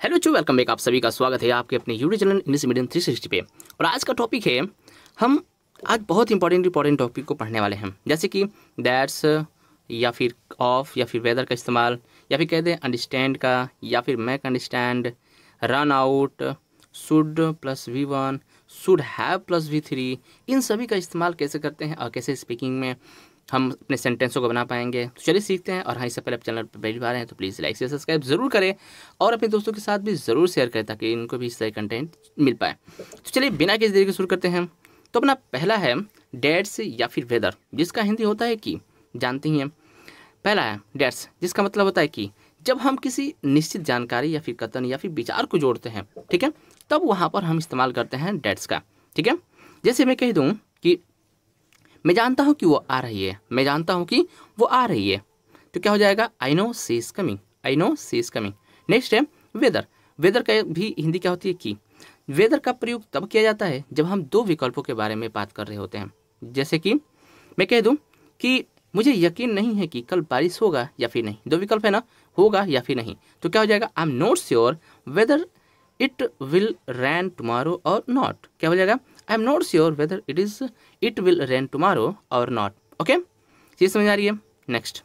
Hello बच्चों, welcome back. आप सभी का स्वागत है आपके अपने यूट्यूब चैनल इंग्लिश मीडियम 360 पे। और आज का टॉपिक है, हम आज बहुत इंपॉर्टेंट टॉपिक को पढ़ने वाले हैं, जैसे कि दैट्स या फिर ऑफ या फिर वेदर का इस्तेमाल, या फिर कहते हैं अंडरस्टैंड का, या फिर make understand, run out, should plus V1, should have plus V3, इन सभी का इस्तेमाल कैसे करते हैं और कैसे स्पीकिंग में हम अपने सेंटेंसों को बना पाएंगे। तो चलिए सीखते हैं। और हाँ, इससे पहले आप चैनल पर पहली बार हैं तो प्लीज़ लाइक से सब्सक्राइब जरूर करें और अपने दोस्तों के साथ भी ज़रूर शेयर करें ताकि इनको भी इस तरह कंटेंट मिल पाए। तो चलिए बिना किसी देरी के शुरू करते हैं। तो अपना पहला है डेट्स या फिर वेदर, जिसका हिंदी होता है कि, जानते ही हैं। पहला है डेट्स, जिसका मतलब होता है कि जब हम किसी निश्चित जानकारी या फिर कथन या फिर विचार को जोड़ते हैं, ठीक है, तब वहाँ पर हम इस्तेमाल करते हैं डेट्स का। ठीक है, जैसे मैं कह दूँ कि मैं जानता हूँ कि वो आ रही है, मैं जानता हूँ कि वो आ रही है, तो क्या हो जाएगा? I know she is coming, I know she is coming. Next है वेदर। वेदर का भी हिंदी क्या होती है कि, वेदर का प्रयोग तब किया जाता है जब हम दो विकल्पों के बारे में बात कर रहे होते हैं। जैसे कि मैं कह दूं कि मुझे यकीन नहीं है कि कल बारिश होगा या फिर नहीं, दो विकल्प है ना, होगा या फिर नहीं, तो क्या हो जाएगा? I am not sure whether it will rain tomorrow और नॉट। क्या हो जाएगा? I am not sure whether it will rain tomorrow और नॉट। ओके, ये समझ आ रही है। नेक्स्ट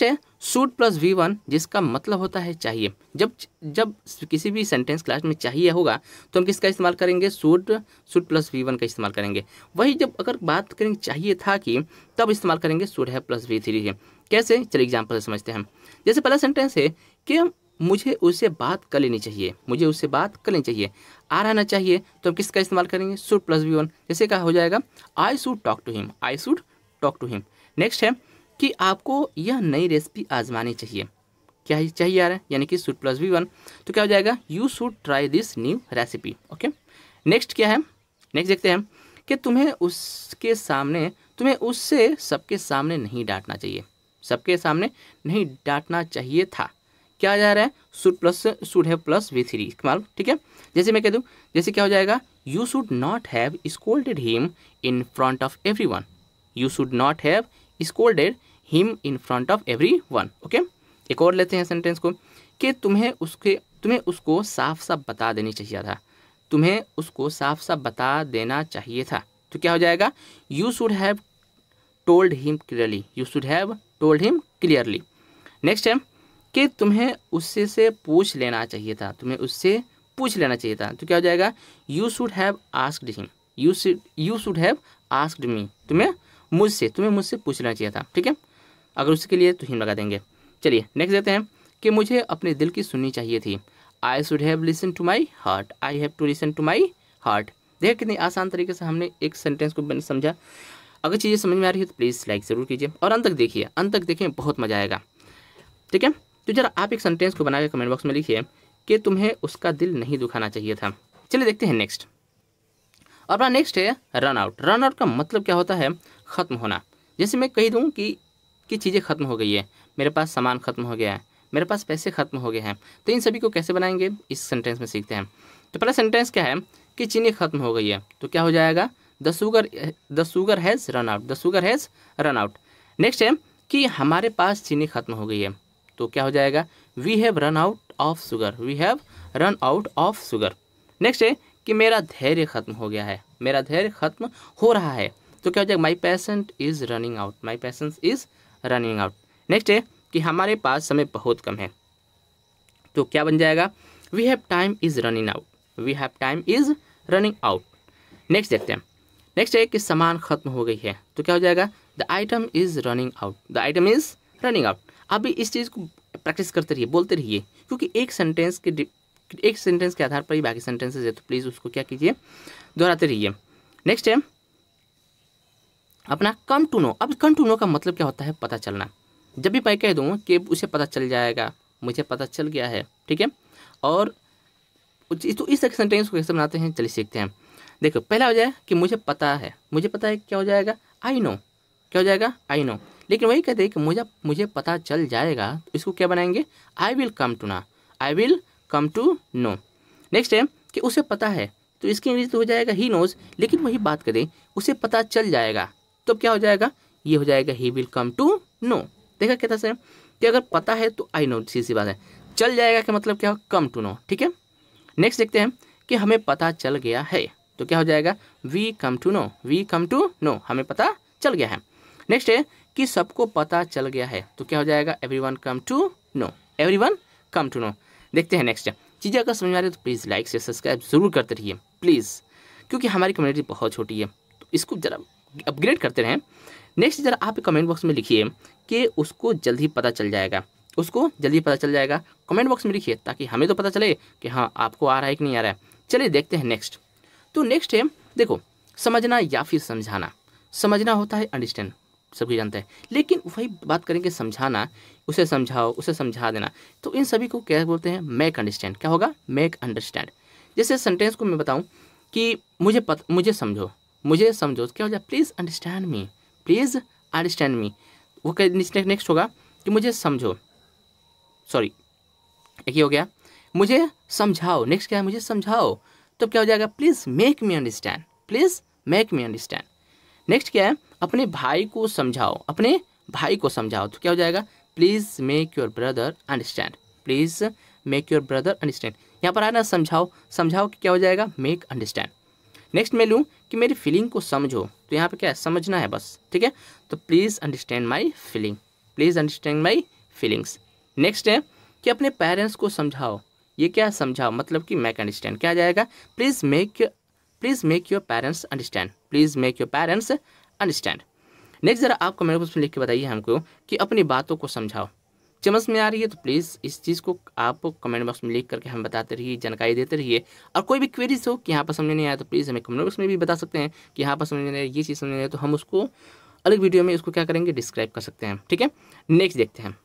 है शुड प्लस V1, जिसका मतलब होता है चाहिए। जब किसी भी सेंटेंस क्लास में चाहिए होगा तो हम किसका इस्तेमाल करेंगे? शुड प्लस V1 का इस्तेमाल करेंगे। वही जब अगर बात करेंगे चाहिए था कि, तब इस्तेमाल करेंगे शुड हैव प्लस V3 है। कैसे? चलिए एग्जाम्पल से समझते हैं हम। जैसे पहला सेंटेंस है कि मुझे उससे बात कर लेनी चाहिए, मुझे उससे बात कर लेनी चाहिए, आ रहना चाहिए, तो हम किसका इस्तेमाल करेंगे? Should plus V1। जैसे क्या हो जाएगा? I should talk to him, I should talk to him. Next है कि आपको यह नई रेसिपी आजमानी चाहिए। क्या ही चाहिए आ रहा है, यानी कि शुड प्लस V1, तो क्या हो जाएगा? You should try this new recipe. Okay, next क्या है? नेक्स्ट देखते हैं कि तुम्हें उससे सबके सामने नहीं डांटना चाहिए, सबके सामने नहीं डांटना चाहिए था। क्या जा रहा है? शुड हैव प्लस V3 इस्तेमाल। ठीक है, जैसे मैं कह दूं, जैसे क्या हो जाएगा? You should not have scolded him in front of everyone, you should not have scolded him in front of everyone. Okay, एक और लेते हैं सेंटेंस को कि तुम्हें उसको साफ साफ बता देनी चाहिए था, तुम्हें उसको साफ साफ बता देना चाहिए था, तो क्या हो जाएगा? You should have told him clearly, you should have told him clearly. Next है कि तुम्हें उससे से पूछ लेना चाहिए था, तुम्हें उससे पूछ लेना चाहिए था, तो क्या हो जाएगा? You should have asked him, you should have asked me, तुम्हें मुझसे पूछ लेना चाहिए था। ठीक है, अगर उसके लिए तो हिम लगा देंगे। चलिए नेक्स्ट देते हैं कि मुझे अपने दिल की सुननी चाहिए थी। I should have listen to my heart, I have to listen to my heart. देखिए कितनी आसान तरीके से हमने एक सेंटेंस को समझा। अगर चीज़ें समझ में आ रही है तो प्लीज़ लाइक ज़रूर कीजिए और अंत तक देखिए, अंत तक देखिए, बहुत मज़ा आएगा। ठीक है, तो जरा आप एक सेंटेंस को बनाकर कमेंट बॉक्स में लिखिए कि तुम्हें उसका दिल नहीं दुखाना चाहिए था। चलिए देखते हैं नेक्स्ट। और अपना नेक्स्ट है रन आउट। रन आउट का मतलब क्या होता है? ख़त्म होना। जैसे मैं कह दूँ कि चीज़ें ख़त्म हो गई है, मेरे पास सामान ख़त्म हो गया है, मेरे पास पैसे ख़त्म हो गए हैं, तो इन सभी को कैसे बनाएंगे इस सेंटेंस में सीखते हैं। तो पहला सेंटेंस क्या है कि चीनी ख़त्म हो गई है, तो क्या हो जाएगा? The sugar has run out, the sugar has run out. Next है कि हमारे पास चीनी ख़त्म हो गई है, तो क्या हो जाएगा? We have run out of sugar, we have run out of sugar. Next है कि मेरा धैर्य ख़त्म हो गया है, मेरा धैर्य ख़त्म हो रहा है, तो क्या हो जाएगा? My patient is running out, my patience is running out. Next है कि हमारे पास समय बहुत कम है, तो क्या बन जाएगा? We have time is running out, we have time is running out. Next देखते हैं। नेक्स्ट है कि सामान ख़त्म हो गई है, तो क्या हो जाएगा? The item is running out, the item is running out. आप भी इस चीज़ को प्रैक्टिस करते रहिए, बोलते रहिए, क्योंकि एक सेंटेंस के आधार पर ही बाकी सेंटेंसेस है, तो प्लीज़ उसको क्या कीजिए? दोहराते रहिए। नेक्स्ट है अपना कम टू नो। अब कम टू नो का मतलब क्या होता है? पता चलना। जब भी मैं कह दूँ कि उसे पता चल जाएगा, मुझे पता चल गया है, ठीक है, और तो इस तरह सेंटेंस को कैसे बनाते हैं चलिए सीखते हैं। देखो पहला हो जाए कि मुझे पता है, मुझे पता है, क्या हो जाएगा? I know. क्या हो जाएगा? I know. लेकिन वही कहते हैं कि मुझे पता चल जाएगा, तो इसको क्या बनाएंगे? आई will come to know, I will come to know. Next है कि उसे पता है, तो इसकी इंग्लिश तो हो जाएगा ही नोज, लेकिन वही बात करें उसे पता चल जाएगा, तो क्या हो जाएगा? ये हो जाएगा he will come to know. देखा क्या था सर कि अगर पता है तो आई नो, सीधी सी बात है। चल जाएगा का मतलब क्या हो, कम टू नो, ठीक है। नेक्स्ट देखते हैं कि हमें पता चल गया है, तो क्या हो जाएगा, we come to know, we come to know, हमें पता चल गया है। नेक्स्ट है कि सबको पता चल गया है, तो क्या हो जाएगा, everyone come to know, everyone come to know. देखते हैं नेक्स्ट, चीज़ें अगर समझ में आ रही है तो प्लीज़ लाइक से सब्सक्राइब जरूर करते रहिए प्लीज़, क्योंकि हमारी कम्युनिटी बहुत छोटी है, तो इसको ज़रा अपग्रेड करते रहें। नेक्स्ट ज़रा आप कमेंट बॉक्स में लिखिए कि उसको जल्दी पता चल जाएगा, उसको जल्दी पता चल जाएगा, कमेंट बॉक्स में लिखिए ताकि हमें तो पता चले कि हाँ आपको आ रहा है कि नहीं आ रहा है। चलिए देखते हैं नेक्स्ट। तो नेक्स्ट है देखो, समझना या फिर समझाना। समझना होता है अंडरस्टैंड, सभी जानते हैं, लेकिन वही बात करेंगे समझाना, उसे समझाओ, उसे समझा देना, तो इन सभी को क्या बोलते हैं, मेक अंडरस्टैंड। क्या होगा, मेक अंडरस्टैंड। जैसे सेंटेंस को मैं बताऊं कि मुझे समझो, मुझे समझो, क्या हो जाए, please understand me, please understand me. वो नेक्स्ट होगा कि मुझे समझो, सॉरी एक ही हो गया, मुझे समझाओ। नेक्स्ट क्या है, मुझे समझाओ, तो क्या हो जाएगा, please make me understand, please make me understand. Next क्या है, अपने भाई को समझाओ, अपने भाई को समझाओ, तो क्या हो जाएगा, please make your brother understand, please make your brother understand. यहाँ पर आना समझाओ, समझाओ कि क्या हो जाएगा, मेक अंडरस्टैंड। नेक्स्ट मैं लूँ कि मेरी फीलिंग को समझो, तो यहाँ पे क्या है, समझना है बस, ठीक है, तो please understand my feeling, please understand my feelings. Next है कि अपने पेरेंट्स को समझाओ, ये क्या समझाओ मतलब कि मेक अंडरस्टैंड। क्या आ जाएगा, please make your parents understand, please make your parents understand. Next ज़रा आप कमेंट बॉक्स में लिख के बताइए हमको कि अपनी बातों को समझाओ। समझ में आ रही है तो प्लीज़ इस चीज़ को आप कमेंट बॉक्स में लिख करके हमें बताते रहिए, जानकारी देते रहिए। और कोई भी क्वेरीज हो कि यहाँ पर समझ नहीं आया तो प्लीज़ हमें कमेंट बॉक्स में भी बता सकते हैं कि यहाँ पर समझ नहीं आया, ये चीज़ समझ नहीं आया, तो हम उसको अलग वीडियो में उसको क्या करेंगे, डिस्क्राइब कर सकते हैं, ठीक है। नेक्स्ट देखते हैं।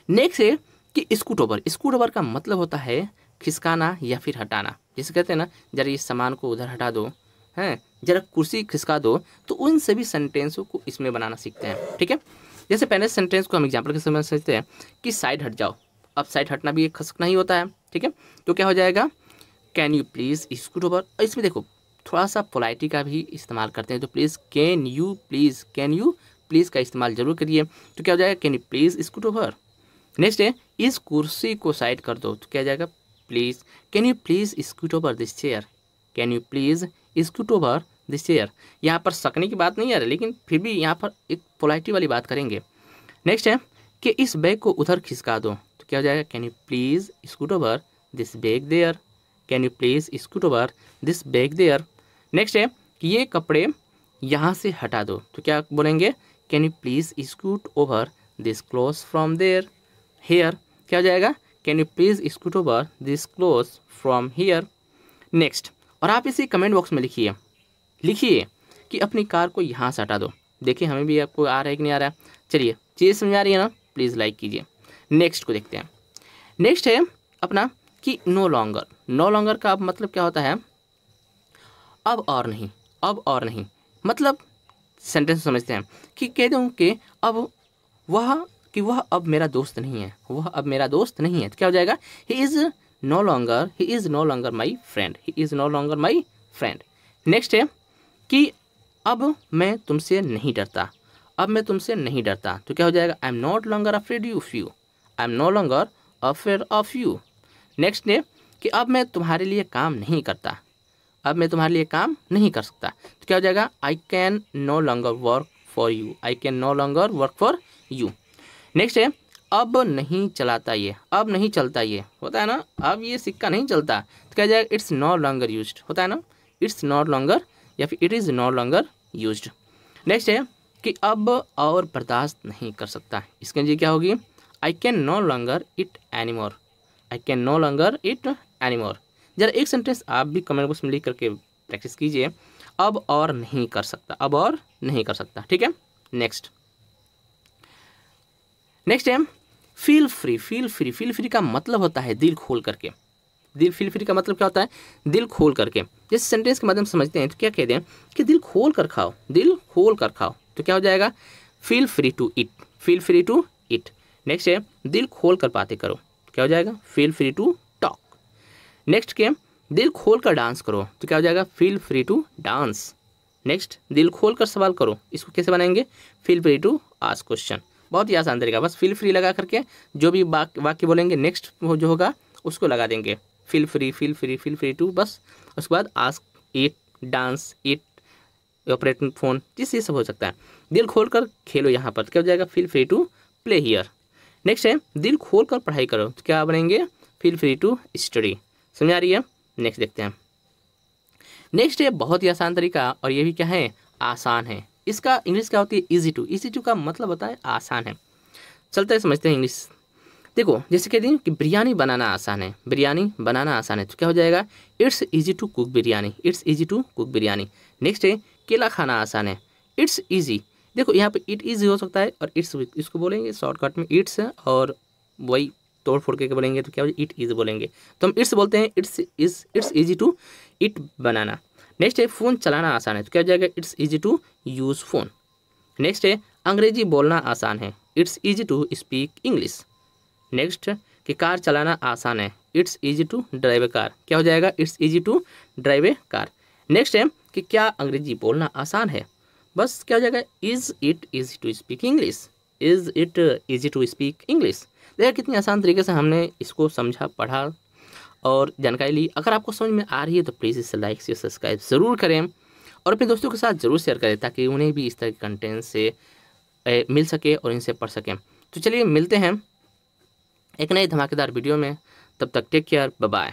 नेक्स्ट है कि स्कूट ओवर। स्कूट ओवर का मतलब होता है खिसकाना या फिर हटाना। जैसे कहते हैं ना, जरा इस सामान को उधर हटा दो, हैं जरा कुर्सी खिसका दो, तो उन सभी सेंटेंसों को इसमें बनाना सीखते हैं, ठीक है। जैसे पहले सेंटेंस को हम एग्जाम्पल के समझ सकते हैं कि साइड हट जाओ। अब साइड हटना भी एक खिसकना ही होता है, ठीक है। तो क्या हो जाएगा, can you please scoot over. इसमें देखो थोड़ा सा पोलाइटी का भी इस्तेमाल करते हैं, तो प्लीज़ कैन यू प्लीज़ का इस्तेमाल जरूर करिए। तो क्या हो जाएगा, can you please scoot over. Next है इस कुर्सी को साइड कर दो, तो क्या हो जाएगा, please can you please scoot over this chair, can you please scoot over this chair. यहाँ पर सकने की बात नहीं आ रही, लेकिन फिर भी यहाँ पर एक पोलाइटी वाली बात करेंगे। नेक्स्ट है कि इस बैग को उधर खिसका दो, तो क्या हो जाएगा, can you please scoot over this bag there, can you please scoot over this bag there. Next है कि ये कपड़े यहाँ से हटा दो, तो क्या बोलेंगे, can you please scoot over this cloth from there here. क्या हो जाएगा, can you please scoot over this cloth from here. Next, और आप इसे कमेंट बॉक्स में लिखिए कि अपनी कार को यहाँ से हटा दो। देखिए हमें भी आपको आ रहा है कि नहीं आ रहा है। चलिए चीज़ समझ आ रही है ना, प्लीज़ लाइक कीजिए। नेक्स्ट को देखते हैं। नेक्स्ट है अपना कि नो लॉन्गर। नो लॉन्गर का अब मतलब क्या होता है, अब और नहीं, अब और नहीं। मतलब सेंटेंस समझते हैं कि कह दूँ कि अब वह अब मेरा दोस्त नहीं है, वह अब मेरा दोस्त नहीं है। तो क्या हो जाएगा, he is no longer my friend, he is no longer my friend. Next है कि अब मैं तुमसे नहीं डरता, अब मैं तुमसे नहीं डरता। तो क्या हो जाएगा, I am not longer afraid of you, I am no longer afraid of you. Next है कि अब मैं तुम्हारे लिए काम नहीं करता, अब मैं तुम्हारे लिए काम नहीं कर सकता। तो क्या हो जाएगा, I can no longer work for you, I can no longer work for you. Next है अब नहीं चलाता ये, अब नहीं चलता ये, होता है ना, अब ये सिक्का नहीं चलता। तो क्या जाएगा, इट्स नो लॉन्गर यूज्ड, होता है ना, इट्स नॉट लॉन्गर या फिर it is no longer used. Next है कि अब और बर्दाश्त नहीं कर सकता, इसके लिए क्या होगी, I can no longer it anymore, I can no longer it anymore. जरा एक सेंटेंस आप भी कमेंट बॉक्स में लिख करके प्रैक्टिस कीजिए, अब और नहीं कर सकता, अब और नहीं कर सकता, ठीक है। नेक्स्ट है फील फ्री। फील फ्री का मतलब होता है दिल खोल करके। फील फ्री का मतलब क्या होता है, दिल खोल करके। जिस सेंटेंस के माध्यम से समझते हैं तो क्या कहते हैं कि दिल खोल कर खाओ, दिल खोल कर खाओ। तो क्या हो जाएगा, feel free to it, feel free to it. Next है दिल खोल कर बातें करो, क्या हो जाएगा, feel free to talk. Next के दिल खोल कर डांस करो, तो क्या हो जाएगा, feel free to dance. Next दिल खोल कर सवाल करो, इसको कैसे बनाएंगे, feel free to ask question. बहुत ही आसान तरीका, बस फील फ्री लगा करके जो भी वाक्य बोलेंगे नेक्स्ट जो होगा उसको लगा देंगे, feel free feel free feel free to, बस उसके बाद ask, eat, dance, eat, operating phone, जिससे सब हो सकता है। दिल खोल कर खेलो, यहाँ पर क्या हो जाएगा, feel free to play here. Next है दिल खोल कर पढ़ाई करो, तो क्या बनेंगे, फील फ्री टू स्टडी। समझ आ रही है। नेक्स्ट देखते हैं। नेक्स्ट है बहुत ही आसान तरीका, और ये भी क्या है, आसान है। इसका इंग्लिश क्या होती है, ईजी टू। ईजी टू का मतलब होता है आसान है। चलते हैं समझते हैं इंग्लिश। देखो जैसे कहते हैं कि बिरयानी बनाना आसान है, बिरयानी बनाना आसान है, तो क्या हो जाएगा, it's easy to cook biryani, it's easy to cook biryani. Next है केला खाना आसान है, इट्स ईजी। देखो यहाँ पे इट ईजी हो सकता है, और इट्स इसको बोलेंगे शॉर्टकट में इट्स, और वही तोड़ फोड़ के बोलेंगे तो क्या हो, इट इज बोलेंगे, तो हम इट्स बोलते हैं, it's easy to eat banana. Next है फ़ोन चलाना आसान है, तो क्या हो जाएगा, it's easy to use phone. Next है अंग्रेजी बोलना आसान है, it's easy to speak English. Next कि कार चलाना आसान है, it's easy to drive a car, क्या हो जाएगा, it's easy to drive a car. Next है कि क्या अंग्रेजी बोलना आसान है, बस क्या हो जाएगा, is it easy to speak English, is it easy to speak English. देखिए कितनी आसान तरीके से हमने इसको समझा, पढ़ा और जानकारी ली। अगर आपको समझ में आ रही है तो प्लीज़ इसे लाइक से सब्सक्राइब ज़रूर करें, और अपने दोस्तों के साथ ज़रूर शेयर करें, ताकि उन्हें भी इस तरह के कंटेंट से मिल सके और इनसे पढ़ सकें। तो चलिए मिलते हैं एक नई धमाकेदार वीडियो में, तब तक टेक केयर, बाय बाय।